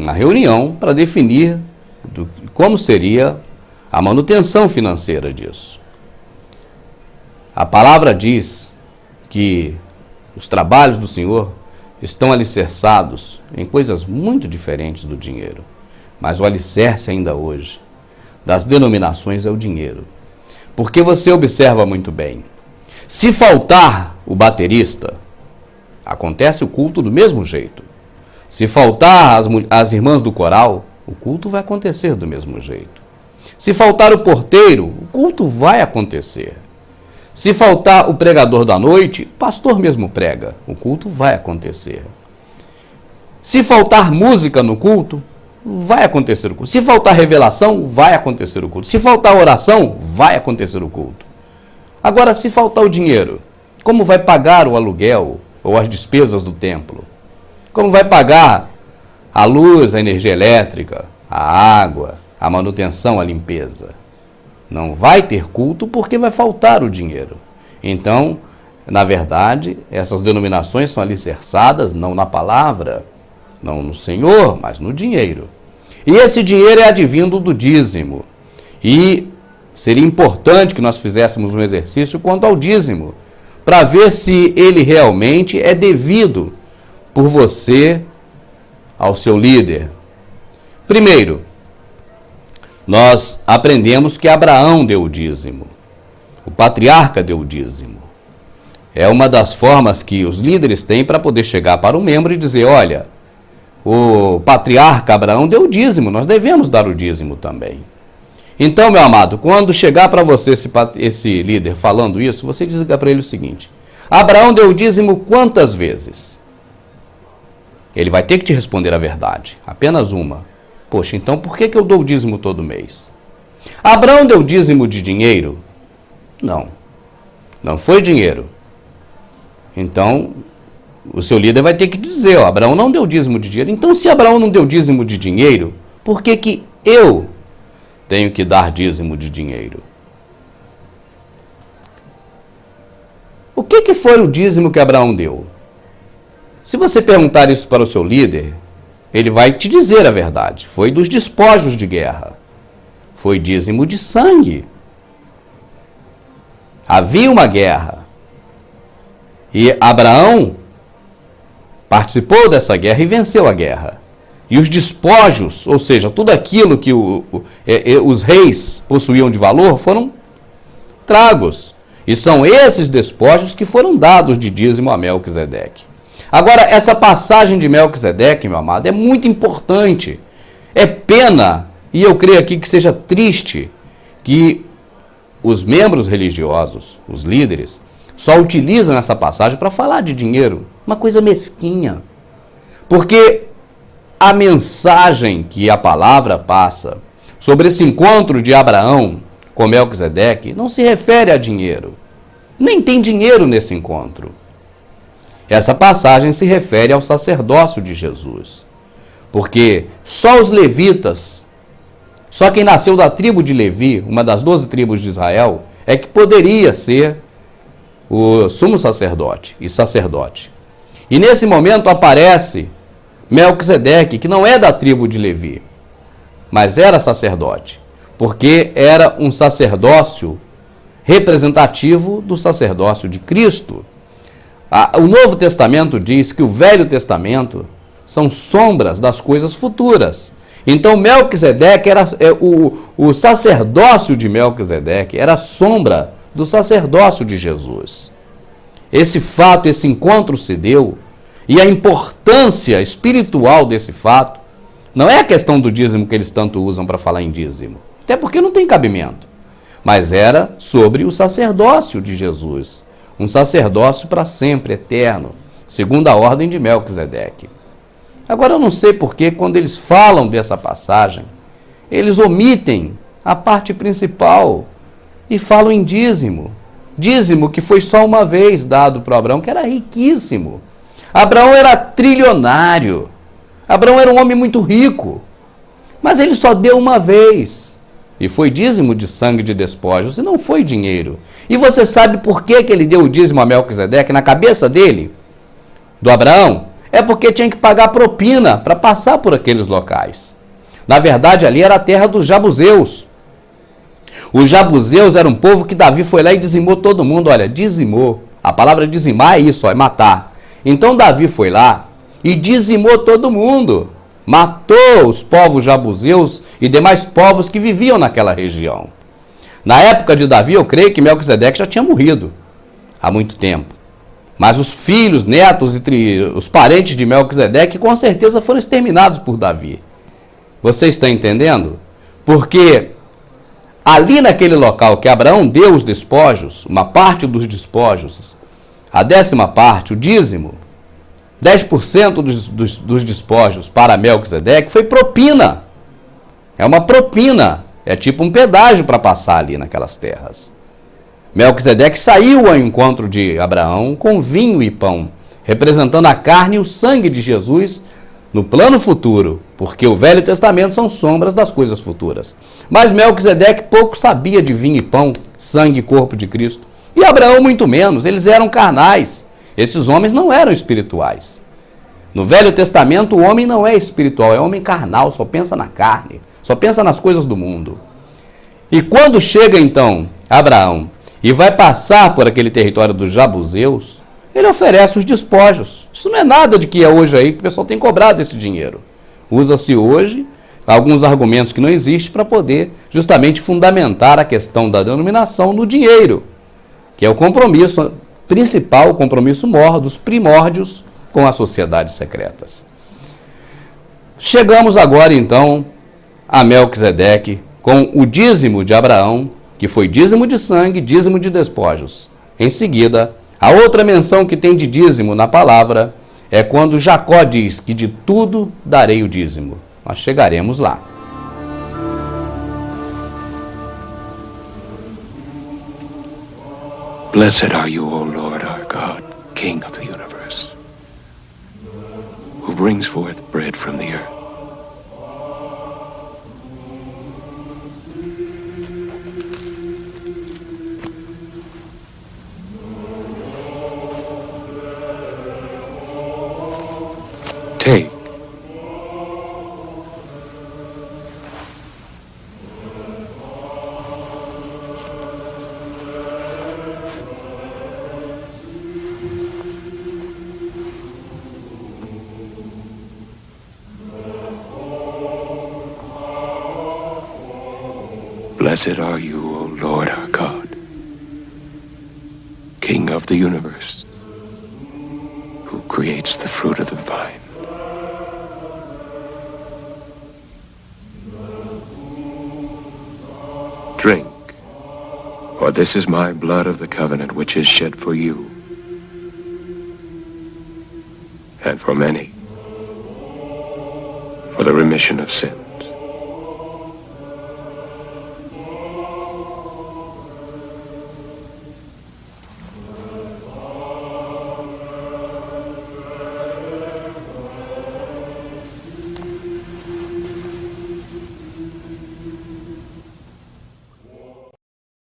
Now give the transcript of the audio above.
uma reunião para definir como seria a manutenção financeira disso. A palavra diz que os trabalhos do Senhor estão alicerçados em coisas muito diferentes do dinheiro. Mas o alicerce ainda hoje das denominações é o dinheiro. Porque você observa muito bem, se faltar o baterista, acontece o culto do mesmo jeito. Se faltar as irmãs do coral, o culto vai acontecer do mesmo jeito. Se faltar o porteiro, o culto vai acontecer. Se faltar o pregador da noite, o pastor mesmo prega, o culto vai acontecer. Se faltar música no culto, vai acontecer o culto. Se faltar revelação, vai acontecer o culto. Se faltar oração, vai acontecer o culto. Agora, se faltar o dinheiro, como vai pagar o aluguel ou as despesas do templo? Como vai pagar a luz, a energia elétrica, a água, a manutenção, a limpeza? Não vai ter culto porque vai faltar o dinheiro. Então, na verdade, essas denominações são alicerçadas não na palavra, não no Senhor, mas no dinheiro. E esse dinheiro é advindo do dízimo. E seria importante que nós fizéssemos um exercício quanto ao dízimo, para ver se ele realmente é devido por você ao seu líder. Primeiro, nós aprendemos que Abraão deu o dízimo. O patriarca deu o dízimo. É uma das formas que os líderes têm para poder chegar para o membro e dizer, olha, o patriarca Abraão deu o dízimo, nós devemos dar o dízimo também. Então, meu amado, quando chegar para você esse líder falando isso, você diz para ele o seguinte, Abraão deu o dízimo quantas vezes? Ele vai ter que te responder a verdade, apenas uma. Poxa, então por que eu dou o dízimo todo mês? Abraão deu dízimo de dinheiro? Não, não foi dinheiro. Então, o seu líder vai ter que dizer, ó, Abraão não deu dízimo de dinheiro. Então, se Abraão não deu dízimo de dinheiro, por que eu tenho que dar dízimo de dinheiro? O que foi o dízimo que Abraão deu? Se você perguntar isso para o seu líder, ele vai te dizer a verdade. Foi dos despojos de guerra. Foi dízimo de sangue. Havia uma guerra. E Abraão participou dessa guerra e venceu a guerra. E os despojos, ou seja, tudo aquilo que os reis possuíam de valor, foram tragos. E são esses despojos que foram dados de dízimo a Melquisedeque. Agora, essa passagem de Melquisedeque, meu amado, é muito importante. É pena, e eu creio aqui que seja triste, que os membros religiosos, os líderes, só utilizam essa passagem para falar de dinheiro. Uma coisa mesquinha. Porque a mensagem que a palavra passa sobre esse encontro de Abraão com Melquisedeque não se refere a dinheiro. Nem tem dinheiro nesse encontro. Essa passagem se refere ao sacerdócio de Jesus. Porque só os levitas, só quem nasceu da tribo de Levi, uma das 12 tribos de Israel, é que poderia ser o sumo sacerdote e sacerdote. E nesse momento aparece Melquisedeque, que não é da tribo de Levi, mas era sacerdote, porque era um sacerdócio representativo do sacerdócio de Cristo. O Novo Testamento diz que o Velho Testamento são sombras das coisas futuras. Então Melquisedeque o sacerdócio de Melquisedeque era sombra do sacerdócio de Jesus. Esse fato, esse encontro se deu, e a importância espiritual desse fato não é a questão do dízimo que eles tanto usam para falar em dízimo, até porque não tem cabimento, mas era sobre o sacerdócio de Jesus, um sacerdócio para sempre, eterno, segundo a ordem de Melquisedeque. Agora eu não sei porque quando eles falam dessa passagem, eles omitem a parte principal e falam em dízimo. Dízimo que foi só uma vez dado para Abraão, que era riquíssimo. Abraão era trilionário. Abraão era um homem muito rico. Mas ele só deu uma vez. E foi dízimo de sangue de despojos, e não foi dinheiro. E você sabe por que ele deu o dízimo a Melquisedeque? Na cabeça dele, do Abraão, É porque tinha que pagar propina para passar por aqueles locais. Na verdade, ali era a terra dos Jabuseus. Os Jabuseus era um povo que Davi foi lá e dizimou todo mundo. Olha, dizimou. A palavra dizimar é isso, é matar. Então Davi foi lá e dizimou todo mundo. Matou os povos Jabuseus e demais povos que viviam naquela região. Na época de Davi, eu creio que Melquisedeque já tinha morrido há muito tempo. Mas os filhos, netos e os parentes de Melquisedeque com certeza foram exterminados por Davi. Você está entendendo? Porque ali naquele local que Abraão deu os despojos, uma parte dos despojos, a 10ª parte, o dízimo, 10% dos despojos para Melquisedeque foi propina. É uma propina, é tipo um pedágio para passar ali naquelas terras. Melquisedeque saiu ao encontro de Abraão com vinho e pão, representando a carne e o sangue de Jesus no plano futuro, porque o Velho Testamento são sombras das coisas futuras. Mas Melquisedeque pouco sabia de vinho e pão, sangue e corpo de Cristo. E Abraão muito menos, eles eram carnais. Esses homens não eram espirituais. No Velho Testamento o homem não é espiritual, é homem carnal, só pensa na carne, só pensa nas coisas do mundo. E quando chega então Abraão e vai passar por aquele território dos Jabuseus, ele oferece os despojos. Isso não é nada de que é hoje aí que o pessoal tem cobrado esse dinheiro. Usa-se hoje alguns argumentos que não existem para poder justamente fundamentar a questão da denominação no dinheiro, que é o compromisso principal, o compromisso maior dos primórdios com as sociedades secretas. Chegamos agora então a Melquisedeque com o dízimo de Abraão, que foi dízimo de sangue, dízimo de despojos. Em seguida, a outra menção que tem de dízimo na palavra é quando Jacó diz que de tudo darei o dízimo. Nós chegaremos lá. Blessed are you, O Lord our God, King of the universe, who brings forth bread from the earth. Take. Blessed are you, O Lord our God, King of the universe, who creates the fruit of the vine. Drink, for this is my blood of the covenant which is shed for you and for many for the remission of sin.